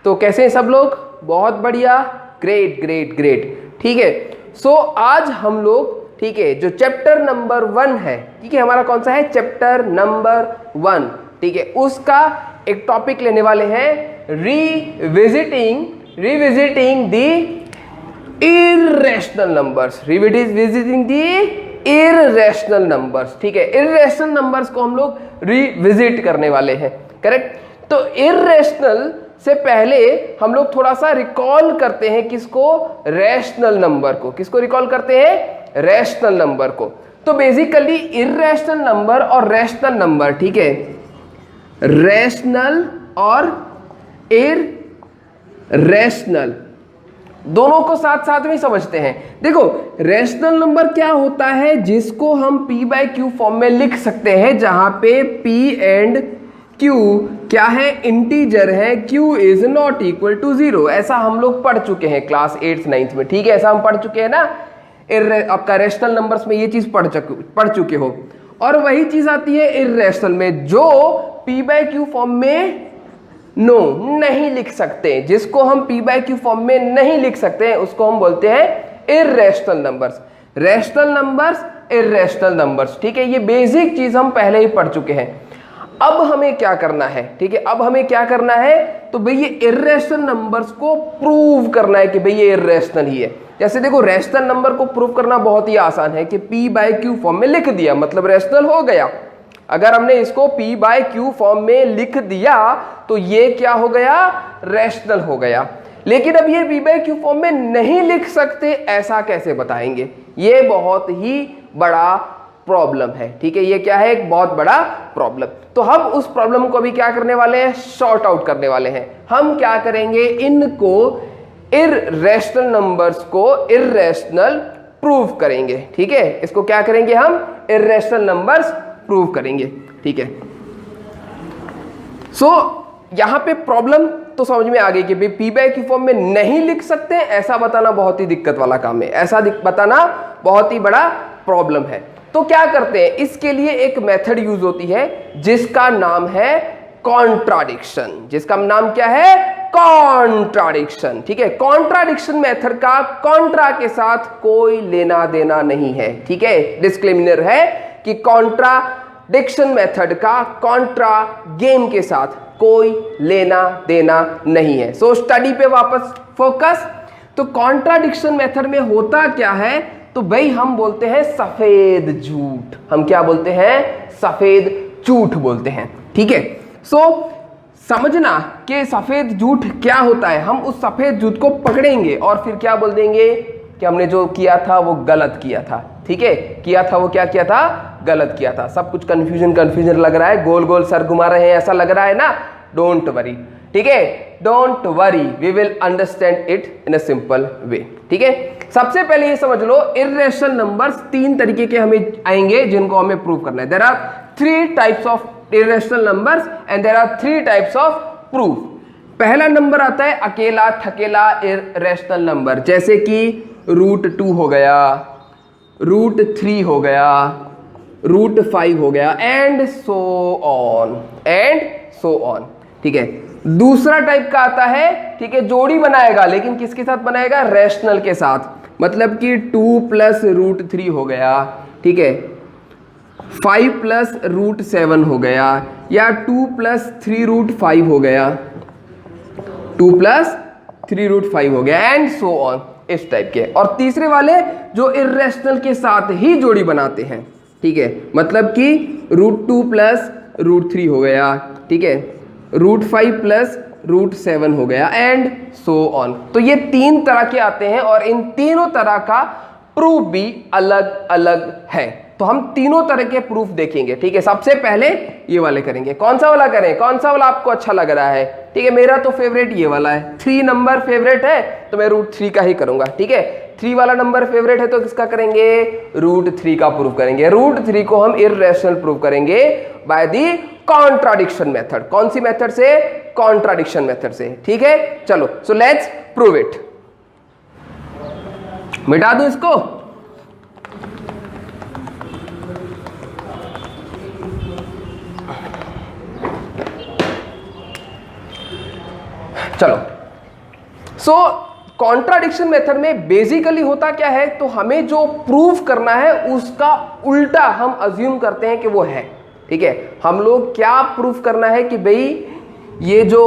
तो कैसे हैं सब लोग? बहुत बढ़िया, ग्रेट ग्रेट ग्रेट। ठीक है, सो आज हम लोग, ठीक है, जो चैप्टर नंबर 1 है, ठीक है, हमारा कौन सा है? चैप्टर नंबर 1, ठीक है, उसका एक टॉपिक लेने वाले हैं, revisiting the irrational numbers. Revisiting the irrational numbers, ठीक है, इर्रेशनल नंबर्स को हम लोग रिविजिट करने वाले हैं, करेक्ट। तो इर्रेशनल से पहले हम लोग थोड़ा सा रिकॉल करते हैं किसको? रैशनल नंबर को। किसको रिकॉल करते हैं? रैशनल नंबर को। तो बेसिकली इर्रेशनल नंबर और रैशनल नंबर, ठीक है, रैशनल और इर्रेशनल दोनों को साथ साथ में समझते हैं। देखो, रैशनल नंबर क्या होता है? जिसको हम p/q फॉर्म में लिख सकते हैं, जहां पे p एंड q क्या है? इंटीजर है, q is not equal to 0। ऐसा हम लोग पढ़ चुके हैं क्लास 8th 9th में, ठीक है, ऐसा हम पढ़ चुके हैं ना। आपका रैशनल नंबर्स में ये चीज पढ़ चुके हो। और वही चीज आती है इर्रेशनल में, जो p/q फॉर्म में नहीं लिख सकते। जिसको हम p/q फॉर्म में नहीं लिख सकते उसको हम बोलते हैं irrational numbers. Rational numbers, irrational numbers, ठीक है, ये बेसिक चीज हम पहले ही पढ़ चुके हैं। अब हमें क्या करना है? ठीक है, अब हमें क्या करना है? तो भाई ये इर्रेशनल नंबर्स को प्रूव करना है कि भाई ये इर्रेशनल ही है। जैसे देखो, रैशनल नंबर को प्रूव करना बहुत ही आसान है कि p/q फॉर्म में लिख दिया मतलब रैशनल हो गया। अगर हमने इसको p/q फॉर्म में लिख दिया तो ये क्या हो गया? रैशनल हो गया। लेकिन अब ये p/q फॉर्म में नहीं लिख सकते, ऐसा कैसे बताएंगे? ये बहुत ही बड़ा प्रॉब्लम है, ठीक है, ये क्या है? एक बहुत बड़ा प्रॉब्लम। तो हम उस प्रॉब्लम को भी क्या करने वाले हैं? सॉर्ट आउट करने वाले हैं। हम क्या करेंगे? इनको इर्रेशनल नंबर्स को इर्रेशनल प्रूव करेंगे, ठीक है, इसको क्या करेंगे? हम इर्रेशनल नंबर्स प्रूव करेंगे, ठीक है। सो यहां पे प्रॉब्लम तो समझ में आ गई कि p/q फॉर्म में नहीं लिख सकते, ऐसा बताना बहुत ही दिक्कत वाला काम है, ऐसा बताना बहुत ही बड़ा प्रॉब्लम है। तो क्या करते हैं? इसके लिए एक मेथड यूज होती है जिसका नाम है कॉन्ट्राडिक्शन। जिसका नाम क्या है? कॉन्ट्राडिक्शन, ठीक है। कॉन्ट्राडिक्शन मेथड का कॉन्ट्रा के साथ कोई लेना देना नहीं है, ठीक है, डिस्क्लेमर है कि कॉन्ट्राडिक्शन मेथड का कॉन्ट्रा गेम के साथ कोई लेना देना नहीं है। सो स्टडी पे वापस फोकस। तो कॉन्ट्राडिक्शन मेथड में होता क्या है? तो भाई हम बोलते हैं सफेद झूठ। हम क्या बोलते हैं? सफेद झूठ बोलते हैं, ठीक है। सो समझना कि सफेद झूठ क्या होता है। हम उस सफेद झूठ को पकड़ेंगे और फिर क्या बोल देंगे कि हमने जो किया था वो गलत किया था, ठीक है, किया था वो क्या किया था? गलत किया था। सब कुछ कंफ्यूजन लग रहा है, गोल गोल सर घुमा रहे हैं ऐसा लग रहा है ना? डोंट वरी, ठीक है, don't worry, we will understand it in a simple way, ठीक है। सबसे पहले ये समझ लो, इर्रेशनल नंबर्स 3 तरीके के हमें आएंगे जिनको हमें प्रूव करना है। There are 3 types of irrational numbers and there are 3 types of proof. पहला नंबर आता है अकेला ठकेला इर्रेशनल नंबर, जैसे कि √2 हो गया, √3 हो गया, √5 हो गया, एंड सो ऑन, ठीक है। दूसरा टाइप का आता है, ठीक है, जोड़ी बनाएगा, लेकिन किसके साथ बनाएगा? रैशनल के साथ। मतलब कि 2 + √3 हो गया, ठीक है, 5 + √7 हो गया, या 2 + 3√5 हो गया, 2 + 3√5 हो गया, एंड सो ऑन, इस टाइप के। और तीसरे वाले जो इर्रेशनल के साथ ही जोड़ी बनाते हैं, ठीक है, मतलब कि √2 + √3 हो गया, ठीक है, √5 + √7 हो गया, एंड सो ऑन। तो ये 3 तरह के आते हैं और इन तीनों तरह का प्रूफ भी अलग अलग है। तो हम तीनों तरह के प्रूफ देखेंगे, ठीक है। सबसे पहले ये वाले करेंगे। कौन सा वाला करें? कौन सा वाला आपको अच्छा लग रहा है? ठीक है, मेरा तो फेवरेट ये वाला है, 3 नंबर फेवरेट है तो मैं √3 का ही करूंगा, ठीक है। 3 वाला नंबर फेवरेट है तो किसका करेंगे? √3 का प्रूफ करेंगे। √3 को हम इर्रेशनल प्रूफ करेंगे बाय दी कॉन्ट्राडिक्शन मेथड। कौन सी मेथड से? कॉन्ट्राडिक्शन मेथड से, ठीक है। चलो, सो लेट्स प्रूव इट। मिटा दूं इसको? चलो सो कॉन्ट्राडिक्शन मेथड में बेसिकली होता क्या है, तो हमें जो प्रूव करना है उसका उल्टा हम अज्यूम करते हैं कि वो है। ठीक है, हम लोग क्या प्रूव करना है कि भाई ये जो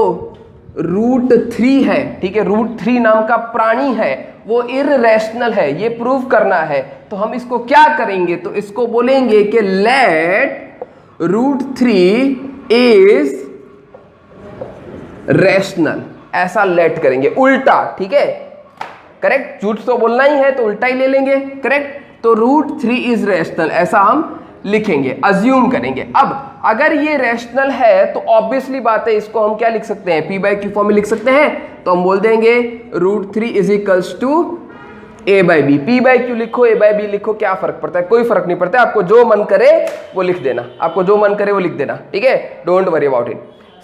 √3 है, ठीक है, √3 नाम का प्राणी है वो इररेशनल है, ये प्रूव करना है। तो हम इसको क्या करेंगे, तो इसको बोलेंगे कि लेट √3 इज रैशनल, ऐसा लेट करेंगे उल्टा। ठीक है, करेक्ट, झूठ तो बोलना ही है तो उल्टा ही ले लेंगे। करेक्ट, तो √3 इज रैशनल ऐसा हम लिखेंगे, अज्यूम करेंगे। अब अगर ये रैशनल है तो ऑब्वियसली बात है इसको हम क्या लिख सकते हैं, p/q फॉर्म में लिख सकते हैं। तो हम बोल देंगे √3 is equals to a/b। p/q लिखो a/b लिखो, क्या फर्क पड़ता है, कोई फर्क नहीं पड़ता, आपको जो मन करे वो लिख देना, आपको जो मन करे वो लिख देना। ठीक है, डोंट वरी अबाउट इट।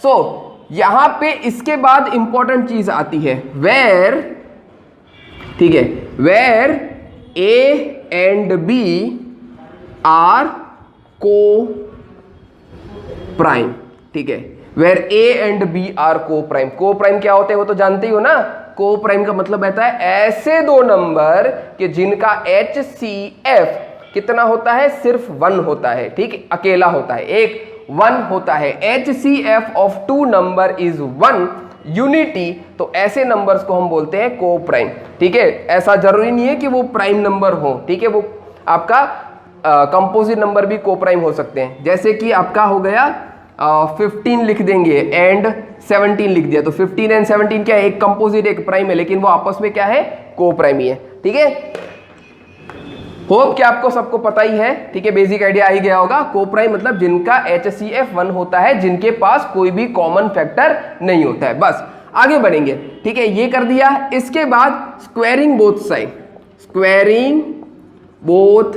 सो यहां पे इसके बाद इंपॉर्टेंट चीज आती है वेयर, ठीक है, where a and b are coprime. ठीक है, where a and b are coprime. Coprime क्या होते हैं वो तो जानते ही हो ना, को प्राइम का मतलब रहता है ऐसे दो नंबर कि जिनका HCF कितना होता है, सिर्फ 1 होता है। ठीक, अकेला होता है, एक 1 होता है। HCF of 2 number is 1 unity, तो ऐसे नंबर्स को हम बोलते हैं को प्राइम। ठीक है, ऐसा जरूरी नहीं है कि वो प्राइम नंबर हो। ठीक है, वो आपका कंपोजिट नंबर भी को प्राइम हो सकते हैं। जैसे कि आपका हो गया 15 लिख देंगे एंड 17 लिख दिया, तो 15 एंड 17 क्या है, एक कंपोजिट एक प्राइम है, लेकिन वो आपस में क्या है, को प्राइम ही है। ठीक है, होप कि आपको सबको पता ही है। ठीक है, बेसिक आइडिया आ ही गया होगा। को प्राइम मतलब जिनका HCF 1 होता है, जिनके पास कोई भी कॉमन फैक्टर नहीं होता है। बस आगे बढ़ेंगे। ठीक है, ये कर दिया। इसके बाद squaring both side, squaring both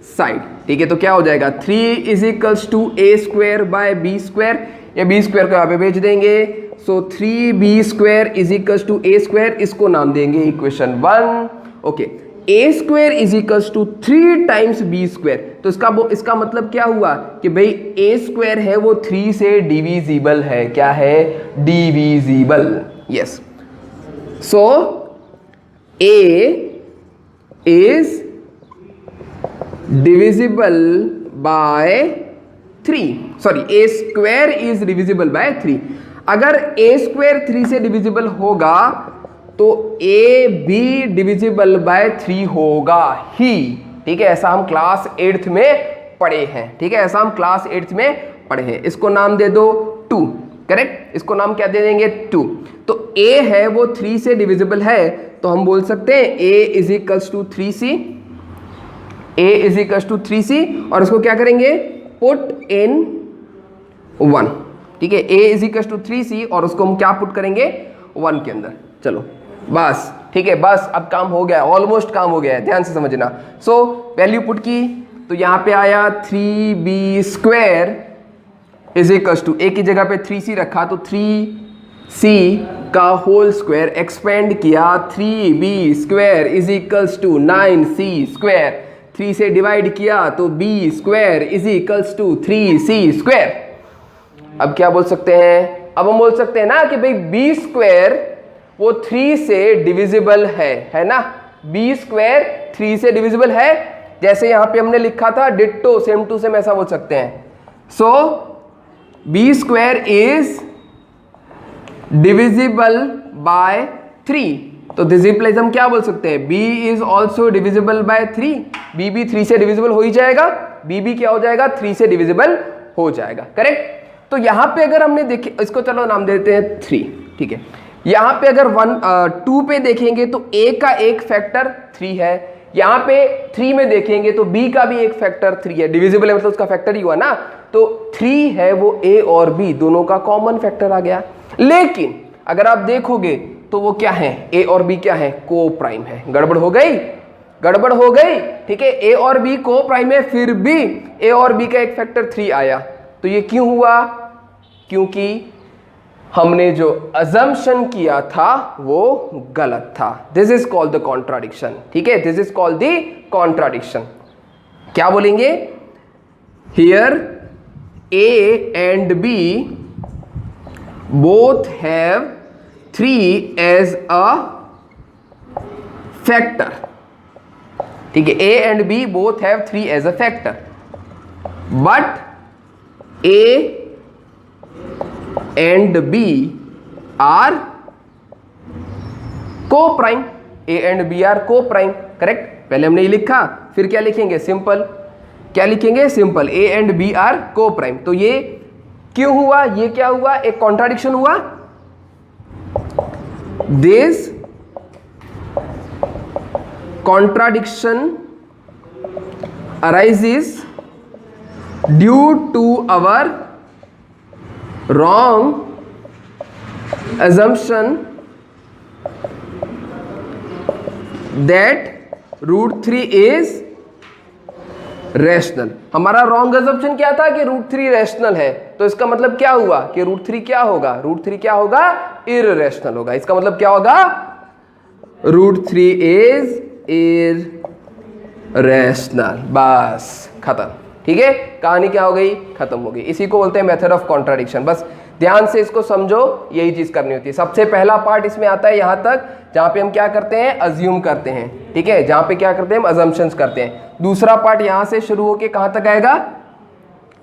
side. ठीक है, तो क्या हो जाएगा, 3 इज इक्वल्स टू a²/b², या b² को यहाँ पे भेज देंगे। सो 3b² is equals to a², इसको नाम देंगे equation 1। Okay, a² is equals to 3 times b², तो इसका मतलब क्या हुआ कि भाई a² है वो 3 से डिविजिबल है। क्या है, divisible. Yes, so a is divisible by 3, sorry a² is divisible by 3। अगर a² 3 से डिविजिबल होगा तो a भी डिविजिबल बाय 3 होगा ही। ठीक है, ऐसा हम क्लास 8th में पढ़े हैं। ठीक है, ऐसा हम क्लास 8th में पढ़े हैं। इसको नाम दे दो 2। करेक्ट, इसको नाम क्या दे देंगे, 2। तो a है वो 3 से डिविजिबल है, तो हम बोल सकते हैं a is equals to 3c, a is equals to 3c, और इसको क्या करेंगे, पुट इन 1। ठीक है, a is equals to 3c और उसको हम क्या पुट करेंगे, 1 के अंदर। चलो बस, ठीक है, बस अब काम हो गया, ऑलमोस्ट काम हो गया है, ध्यान से समझना। सो वैल्यू पुट की, तो यहाँ पे आया 3b² is equals to, a की जगह पे 3c रखा तो 3c का होल स्क्वायर, एक्सपेंड किया 3b² is equals to 9c², 3 से डिवाइड किया तो b² is equals to 3c²। अब क्या बोल सकते हैं, अब हम बोल सकते हैं ना कि भाई b² वो 3 से डिविजिबल है ना, b² 3 से डिविजिबल है। जैसे यहां पे हमने लिखा था डिट्टो, सेम टू सेम ऐसा बोल सकते हैं। सो b² इज डिविजिबल बाय 3, तो दिस इंप्लाइज हम क्या बोल सकते हैं, b is also divisible by 3। b भी 3 से डिविजिबल हो ही जाएगा, b भी क्या हो जाएगा, 3 से डिविजिबल हो जाएगा। करेक्ट, तो यहां पे अगर हमने देखे, इसको चलो नाम देते हैं 3। ठीक है, यहां पे अगर 2 पे देखेंगे तो a का एक फैक्टर 3 है, यहां पे 3 में देखेंगे तो b का भी एक फैक्टर 3 है, डिविजिबल है मतलब उसका फैक्टर ही हुआ ना, तो 3 है वो a और b दोनों का कॉमन फैक्टर आ गया। लेकिन अगर आप देखोगे तो वो क्या है, a और b क्या है, को प्राइम है। गड़बड़ हो गई, गड़बड़ हो गई। ठीक है, a और b को प्राइम है, फिर भी a और b का एक फैक्टर 3 आया, तो ये क्यों हुआ, क्योंकि हमने जो अजम्पशन किया था वो गलत था। This is called the contradiction. ठीक है, this is called the contradiction. क्या बोलेंगे, here a and b both have 3 as a factor, ठीक है, A and B both have 3 as a factor, but A and B are coprime, A and B are coprime, correct. पहले हमने ये लिखा, फिर क्या लिखेंगे, simple, क्या लिखेंगे, simple, A and B are coprime. तो ये क्यों हुआ, ये क्या हुआ, एक कॉन्ट्राडिक्शन हुआ। This contradiction arises due to our wrong assumption that √3 is rational. हमारा रॉन्ग assumption क्या था कि √3 रैशनल है, तो इसका मतलब क्या हुआ कि √3 क्या होगा, √3 क्या होगा, इररेशनल होगा। इसका मतलब क्या होगा, √3 इज इररेशनल, बस खत्म, ठीक है, कहानी क्या हो गई, खत्म हो गई। इसी को बोलते हैं मेथड ऑफ कॉन्ट्राडिक्शन। बस ध्यान से इसको समझो, यही चीज करनी होती है। सबसे पहला पार्ट इसमें आता है यहां तक, जहां पे हम क्या करते हैं, अज्यूम करते हैं, ठीक है, जहां पे क्या करते हैं, हम अजम्पशंस करते हैं। दूसरा पार्ट यहां से शुरू होके कहां तक आएगा,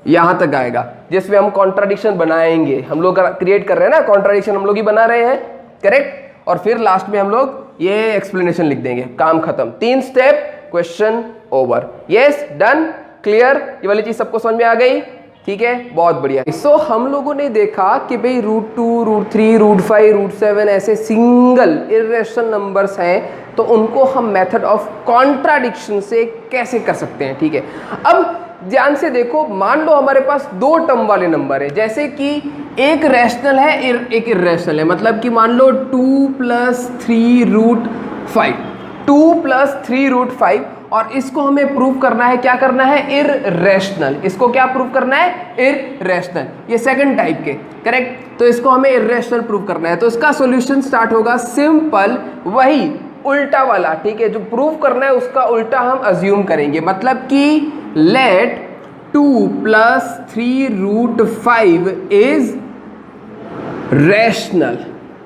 यहां तक आएगा, जिसमें हम कॉन्ट्राडिक्शन बनाएंगे। हम लोग क्रिएट कर रहे हैं ना कॉन्ट्राडिक्शन, हम लोग ही बना रहे हैं, करेक्ट। और फिर लास्ट में हम लोग ये एक्सप्लेनेशन लिख देंगे, काम खत्म। 3 step, question over. Yes, done, clear, ये वाली चीज सबको समझ में आ गई, ठीक है, बहुत बढ़िया। सो हम लोगों ने देखा कि भाई √2, √3, √5, √7 ऐसे सिंगल इर्रेशनल नंबर्स हैं, तो उनको हम मेथड ऑफ कॉन्ट्राडिक्शन से कैसे कर सकते हैं, ठीक है। अब ध्यान से देखो, मान लो हमारे पास 2 टर्म वाले नंबर है, जैसे कि एक रैशनल है, एक इर्रेशनल है। मतलब कि मान लो 2 + 3√5, 2 + 3√5, और इसको हमें प्रूव करना है, क्या करना है, इररेशनल। इसको क्या प्रूव करना है, इररेशनल। ये सेकंड टाइप के, करेक्ट। तो इसको हमें इररेशनल प्रूव करना है, तो इसका सॉल्यूशन स्टार्ट होगा सिंपल, वही उल्टा वाला, ठीक है, जो प्रूव करना है उसका उल्टा हम अज्यूम करेंगे। मतलब कि लेट 2 + 3√5 इज रैशनल,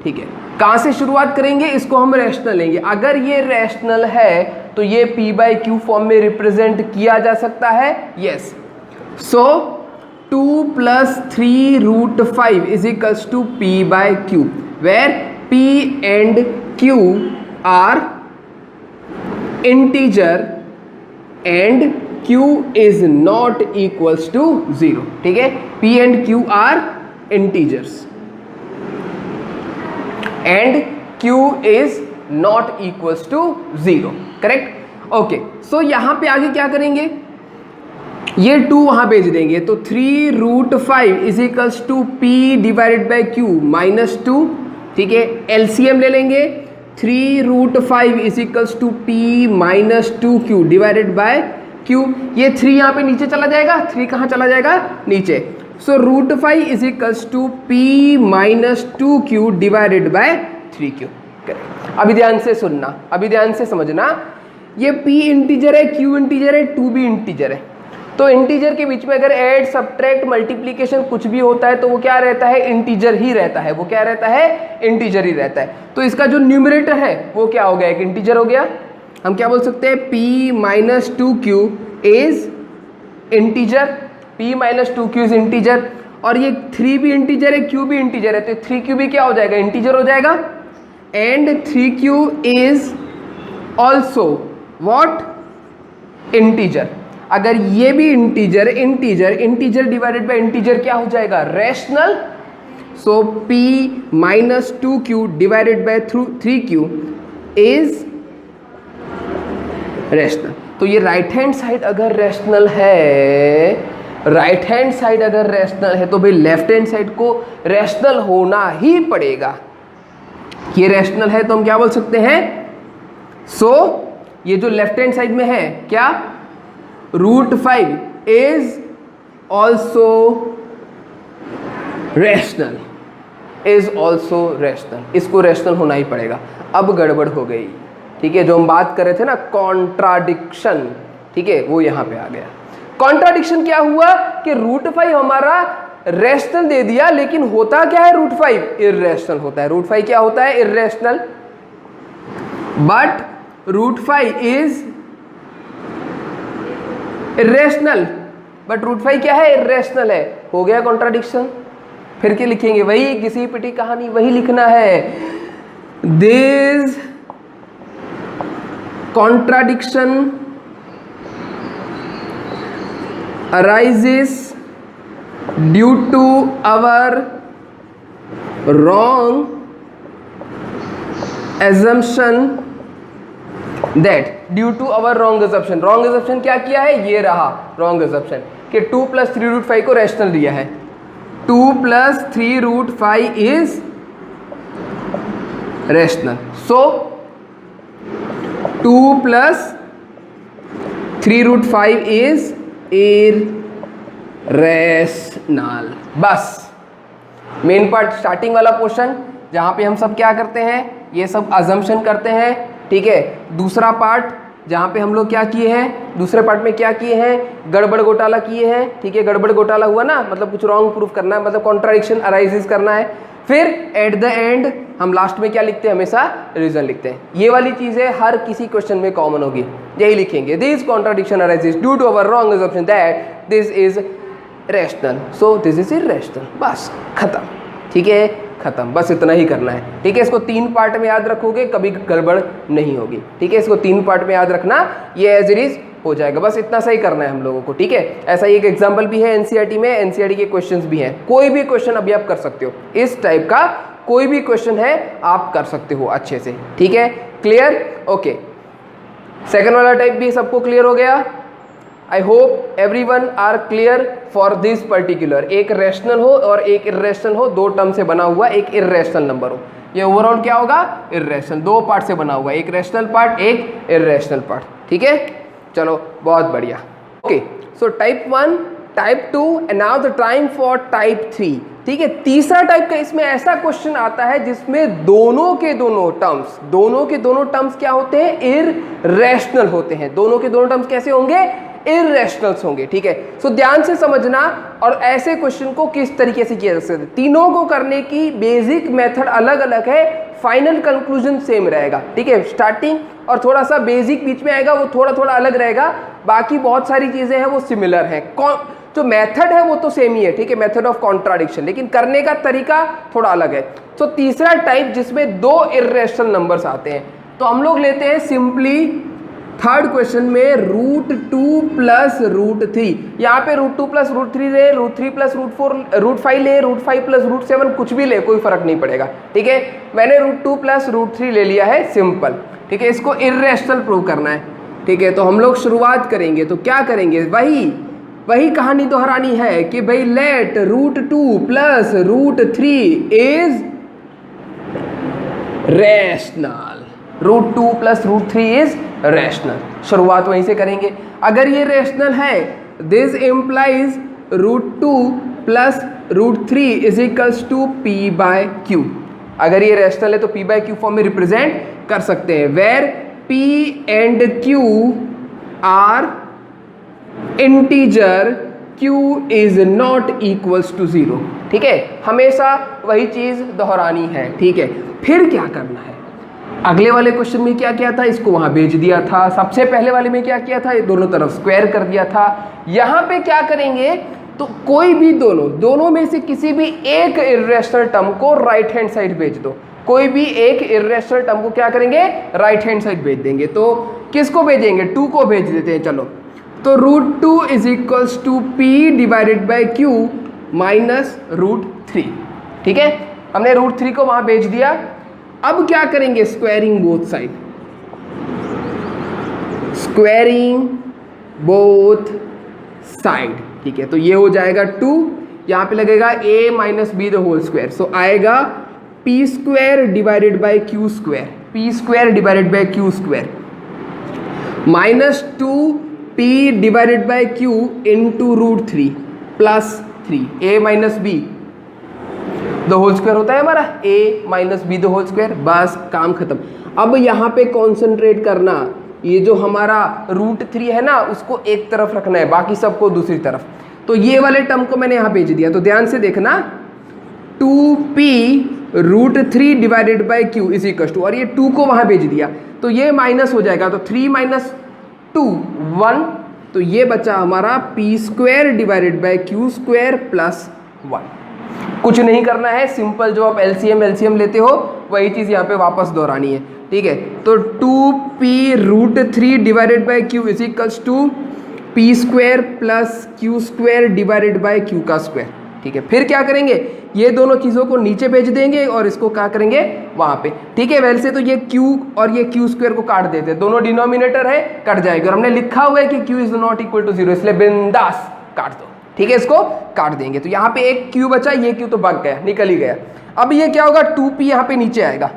ठीक है। कहां से शुरुआत करेंगे, इसको हम रैशनल लेंगे। अगर ये रैशनल है तो ये p/q फॉर्म में रिप्रेजेंट किया जा सकता है, yes. So 2 + 3√5 = p/q, where p and q are integer and q is not equals to 0, ठीक है। p and q are integers and q is not equals to 0, correct. Okay, so यहां पे आगे क्या करेंगे, ये 2 वहां भेज देंगे, तो 3√5 = p/q -2, ठीक है। एलसीएम ले लेंगे, 3√5 = p -2q /q। ये 3 यहाँ पे नीचे चला जाएगा, 3 कहाँ चला जाएगा, नीचे। सो √5 = p -2q /3q। अभी ध्यान से सुनना, अभी ध्यान से समझना, ये p इंटीजर है, q इंटीजर है, 2 भी इंटीजर है। तो इंटीजर के बीच में अगर ऐड, सब्ट्रैक्ट, मल्टीप्लिकेशन कुछ भी होता है तो वो क्या रहता है, इंटीजर ही रहता है। वो क्या रहता है, इंटीजर ही रहता है। तो इसका जो न्यूमरेटर है वो क्या हो गया, एक इंटीजर हो गया। हम क्या बोल सकते हैं, p -2q is integer, p -2q is integer. और ये 3 भी इंटीजर है, q भी इंटीजर है, तो 3q भी क्या हो जाएगा, इंटीजर हो जाएगा। And 3q is also what, integer. अगर ये भी integer, integer divided by integer क्या हो जाएगा, rational. So p -2q / 3q is rational. तो ये राइट हैंड साइड अगर रैशनल है, राइट हैंड साइड अगर रैशनल है तो भाई लेफ्ट हैंड साइड को रैशनल होना ही पड़ेगा। ये रैशनल है तो हम क्या बोल सकते हैं, सो ये जो लेफ्ट हैंड साइड में है क्या, √5 is also rational, is also rational. इसको रैशनल होना ही पड़ेगा। अब गड़बड़ हो गई, ठीक है, जो हम बात कर रहे थे ना कॉन्ट्राडिक्शन, ठीक है, वो यहां पे आ गया। कॉन्ट्राडिक्शन क्या हुआ कि √5 हमारा रेशनल दे दिया, लेकिन होता क्या है √5? इर्रेशनल होता है। √5 क्या होता है? Irrational. But √5 is irrational, but √5 क्या है? इर्रेशनल है। हो गया कॉन्ट्राडिक्शन। फिर क्या लिखेंगे? वही घिसी पिटी कहानी, वही लिखना है। This contradiction arises due to our wrong assumption that due to our wrong assumption क्या किया है? ये रहा wrong assumption कि 2 + 3√5 को रैशनल लिया है। 2 + 3√5 is rational. So 2 + 3√5 is irrational. बस मेन पार्ट स्टार्टिंग वाला पोर्शन जहां पे हम सब क्या करते हैं? ये सब अजम्पशन करते हैं, ठीक है। दूसरा पार्ट जहां पे हम लोग क्या किए हैं? दूसरे पार्ट में क्या किए हैं? गड़बड़ घोटाला किए हैं, ठीक है। गड़बड़ घोटाला हुआ ना, मतलब कुछ रॉन्ग प्रूफ करना है, मतलब कॉन्ट्राडिक्शन अराइजेस करना है। फिर एट द एंड हम लास्ट में क्या लिखते हैं? हमेशा रीजन लिखते हैं। ये वाली चीजें हर किसी क्वेश्चन में कॉमन होगी, यही लिखेंगे। This contradiction arises due to our wrong assumption that this is rational, so this is irrational. बस खत्म, ठीक है, खत्म। बस इतना ही करना है, ठीक है। इसको 3 पार्ट में याद रखोगे, कभी गड़बड़ नहीं होगी, ठीक है। इसको 3 पार्ट में याद रखना, ये एज इट इज हो जाएगा। बस इतना सा ही करना है हम लोगों को, ठीक है। ऐसा ही एक एग्जाम्पल भी है एनसीईआरटी में, एनसीईआरटी के क्वेश्चंस भी हैं। कोई भी क्वेश्चन अभी आप कर सकते हो, इस टाइप का कोई भी क्वेश्चन है आप कर सकते हो अच्छे से, ठीक है। क्लियर? ओके। सेकंड वाला टाइप भी सबको क्लियर हो गया? I hope everyone are clear for this particular. एक रैशनल हो और एक इर्रेशनल हो, 2 टर्म से बना हुआ एक इर्रेशनल नंबर हो, ये ओवरऑल क्या होगा? इर्रेशनल। 2 पार्ट से बना हुआ, एक रैशनल पार्ट, एक इर्रेशनल पार्ट, ठीक है। चलो बहुत बढ़िया। Okay, so type 1, type 2 and now the time for type 3, ठीक है। तीसरा टाइप का इसमें ऐसा क्वेश्चन आता है जिसमें दोनों के दोनों टर्म्स क्या होते हैं? इर्रेशनल होते हैं। दोनों के दोनों टर्म्स कैसे होंगे? इर्रेशनल्स होंगे, ठीक है। सो ध्यान से समझना, और ऐसे क्वेश्चन को किस तरीके से किया जा सकता है। तीनों को करने की बेसिक मेथड अलग अलग है, फाइनल कंक्लूजन सेम रहेगा, ठीक है। स्टार्टिंग और थोड़ा सा बेसिक बीच में आएगा, वो थोड़ा थोड़ा अलग रहेगा, बाकी बहुत सारी चीजें हैं वो सिमिलर हैं। जो मेथड है वो तो सेम ही है, ठीक है, मेथड ऑफ कॉन्ट्राडिक्शन, लेकिन करने का तरीका थोड़ा अलग है। तो तीसरा टाइप जिसमें 2 इर्रेशनल नंबर्स आते हैं, तो हम लोग लेते हैं सिंपली थर्ड क्वेश्चन में √2 + √3। यहाँ पे √2 + √3 ले, √3 + √4, √5 ले, √5 + √7, कुछ भी ले, कोई फर्क नहीं पड़ेगा, ठीक है। मैंने √2 + √3 ले लिया है, सिंपल, ठीक है। इसको इर्रेशनल प्रूव करना है, ठीक है। तो हम लोग शुरुआत करेंगे, तो क्या करेंगे? वही कहानी दोहरानी है कि भाई let √2 + √3 is rational. √2 + √3 is rational. शुरुआत वहीं से करेंगे। अगर ये रैशनल है, this implies √2 + √3 is equals to p/q। अगर ये रैशनल है तो p/q फॉर्म में रिप्रेजेंट कर सकते हैं, where p and q are integer, q is not equals to 0, ठीक है। हमेशा वही चीज दोहरानी है, ठीक है। फिर क्या करना है? अगले वाले क्वेश्चन में क्या किया था? इसको वहां भेज दिया था। सबसे पहले वाले में क्या किया था? ये दोनों तरफ स्क्वायर कर दिया था। यहां पे क्या करेंगे? तो कोई भी दोनों में से किसी भी एक इर्रेशनल टर्म को राइट हैंड साइड भेज दो। कोई भी एक इर्रेशनल टर्म को क्या करेंगे? राइट हैंड साइड भेज देंगे। तो किसको भेजेंगे? 2 को भेज देते हैं, चलो। तो √2 is equals to p/q minus √3, ठीक है। हमने √3 को वहां भेज दिया। अब क्या करेंगे? Squaring both side, squaring both side, ठीक है। तो ये हो जाएगा 2, यहां पे लगेगा a - b the whole square, so आएगा p² / q², p² / q² -2p/q into √3 plus 3 a - b the whole square होता है हमारा, a - b the whole square. बस काम खत्म। अब यहाँ पे कॉन्सेंट्रेट करना, ये जो हमारा √3 है ना, उसको एक तरफ रखना है, बाकी सबको दूसरी तरफ। तो ये वाले टर्म को मैंने यहाँ भेज दिया, तो ध्यान से देखना 2p√3 divided by q is equal to, और ये 2 को वहाँ भेज दिया तो ये माइनस हो जाएगा, तो 3 माइनस 2 1, तो ये बचा हमारा p² divided by q² plus 1। कुछ नहीं करना है, सिंपल जो आप एलसीएम लेते हो वही चीज़ यहाँ पे वापस दोहरानी है, ठीक है। तो 2p√3 divided by q is equals to p² plus q² divided by q का स्क्वायर, ठीक है। फिर क्या करेंगे, ये दोनों चीज़ों को नीचे भेज देंगे और इसको क्या करेंगे वहाँ पे, ठीक है। वैसे तो ये q और ये q² को काट देते हैं, दोनों डिनोमिनेटर है, कट जाएगी, और हमने लिखा हुआ है कि q is not equal to 0, इसलिए बिंदास काट दो, ठीक है। इसको काट देंगे, तो यहाँ पे एक q बचा, ये q तो भाग गया, निकल ही गया। अब ये क्या होगा, 2p यहाँ पे नीचे आएगा,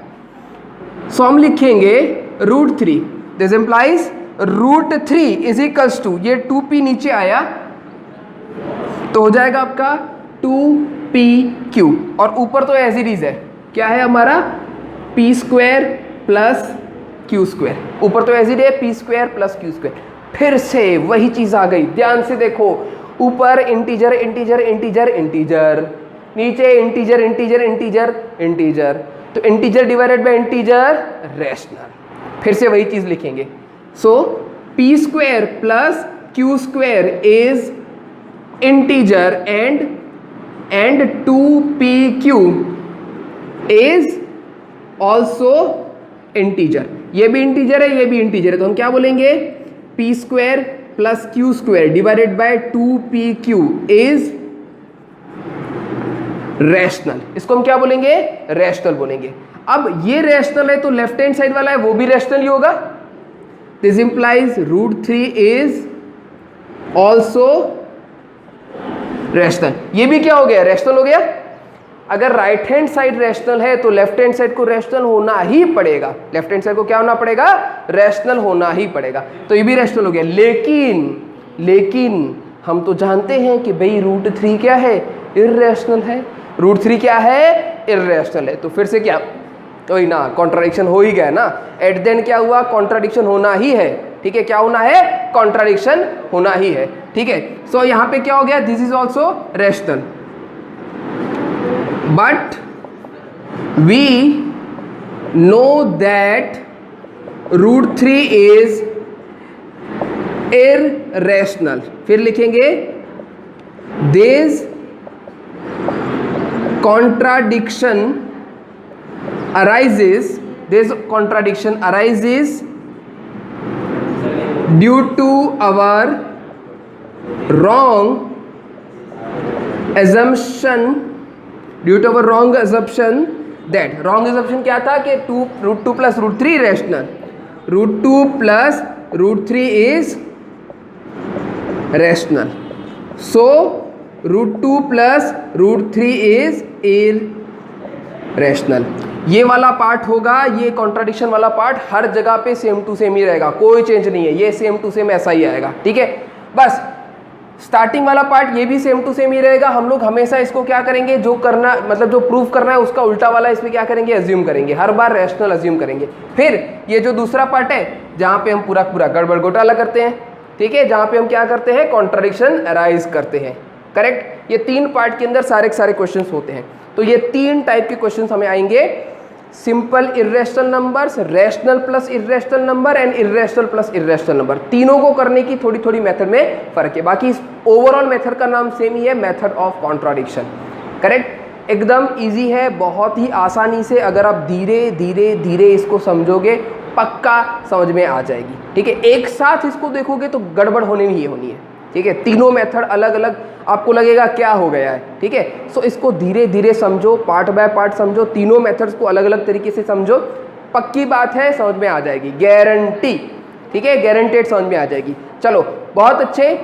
सो हम लिखेंगे √3, this implies √3 is equals to, ये 2p नीचे आया तो हो जाएगा आपका 2pq, और ऊपर तो एज इट इज है, क्या है हमारा p² प्लस q², ऊपर तो एज इट है p² प्लस q²। फिर से वही चीज आ गई, ध्यान से देखो, ऊपर इंटीजर इंटीजर इंटीजर इंटीजर, नीचे इंटीजर इंटीजर इंटीजर इंटीजर, तो integer divided by integer rational. फिर से वही चीज लिखेंगे, सो p² plus q² is integer and 2pq is also integer, ये भी इंटीजर है, ये भी इंटीजर है, तो हम क्या बोलेंगे p² plus q² divided by 2pq is rational, इसको हम क्या बोलेंगे, रैशनल बोलेंगे। अब ये रैशनल है तो लेफ्ट हैंड साइड वाला है वो भी रैशनल ही होगा, this implies √3 is also rational. ये भी क्या हो गया, रैशनल हो गया। अगर राइट हैंड साइड रैशनल है तो लेफ्ट हैंड साइड को रैशनल होना ही पड़ेगा, लेफ्ट हैंड साइड को क्या होना पड़ेगा, रैशनल होना ही पड़ेगा, तो ये भी रैशनल हो गया। लेकिन हम तो जानते हैं कि भाई √3 क्या है, इर्रेशनल है, √3 क्या है, इर्रेशनल है, तो फिर से क्या, तो ही ना कॉन्ट्राडिक्शन हो ही गया ना, एट द एंड क्या हुआ, कॉन्ट्राडिक्शन होना ही है, ठीक है। क्या होना है, कॉन्ट्राडिक्शन होना ही है, ठीक है। सो यहां पे क्या हो गया, this is also rational, but we know that √3 is irrational. फिर लिखेंगे this contradiction arises due to our wrong assumption that wrong assumption क्या था कि √2 plus √3 rational, √2 plus √3 is rational, so √2 plus √3 is irrational. ये वाला पार्ट होगा, ये contradiction वाला पार्ट हर जगह पे सेम टू सेम ही रहेगा, कोई चेंज नहीं है, ये सेम टू सेम ऐसा ही आएगा, ठीक है। बस स्टार्टिंग वाला पार्ट ये भी सेम टू सेम ही रहेगा, हम लोग हमेशा इसको क्या करेंगे, जो करना मतलब जो प्रूफ करना है उसका उल्टा वाला इसमें क्या करेंगे, अज्यूम करेंगे, हर बार रैशनल अज्यूम करेंगे। फिर ये जो दूसरा पार्ट है जहाँ पे हम पूरा गड़बड़ घोटाला करते हैं, ठीक है, जहाँ पे हम क्या करते हैं, कॉन्ट्राडिक्शन अराइज करते हैं, करेक्ट। ये 3 पार्ट के अंदर सारे क्वेश्चंस होते हैं, तो ये 3 टाइप के क्वेश्चंस हमें आएंगे, simple irrational numbers, rational plus irrational number and irrational plus irrational number. तीनों को करने की थोड़ी थोड़ी मेथड में फर्क है, बाकी ओवरऑल मेथड का नाम सेम ही है, मेथड ऑफ कॉन्ट्राडिक्शन, करेक्ट। एकदम इजी है, बहुत ही आसानी से अगर आप धीरे धीरे धीरे इसको समझोगे पक्का समझ में आ जाएगी, ठीक है। एक साथ इसको देखोगे तो गड़बड़ होनी ही होनी है, ठीक है। तीनों मेथड अलग अलग आपको लगेगा क्या हो गया है, ठीक है। सो इसको धीरे धीरे समझो, पार्ट बाय पार्ट समझो, तीनों मेथड्स को अलग अलग तरीके से समझो, पक्की बात है समझ में आ जाएगी, गारंटी, ठीक है, गारंटेड समझ में आ जाएगी। चलो बहुत अच्छे,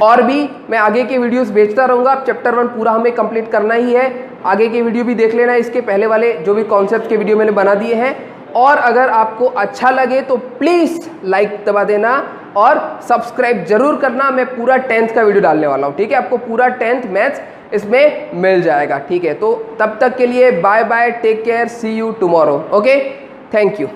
और भी मैं आगे के वीडियोस भेजता रहूँगा। अब चैप्टर 1 पूरा हमें कंप्लीट करना ही है, आगे के वीडियो भी देख लेना, इसके पहले वाले जो भी कॉन्सेप्ट के वीडियो मैंने बना दिए हैं। और अगर आपको अच्छा लगे तो प्लीज़ लाइक दबा देना और सब्सक्राइब जरूर करना। मैं पूरा 10th का वीडियो डालने वाला हूँ, ठीक है, आपको पूरा 10th मैथ्स इसमें मिल जाएगा, ठीक है। तो तब तक के लिए bye bye, take care, see you tomorrow, okay, thank you.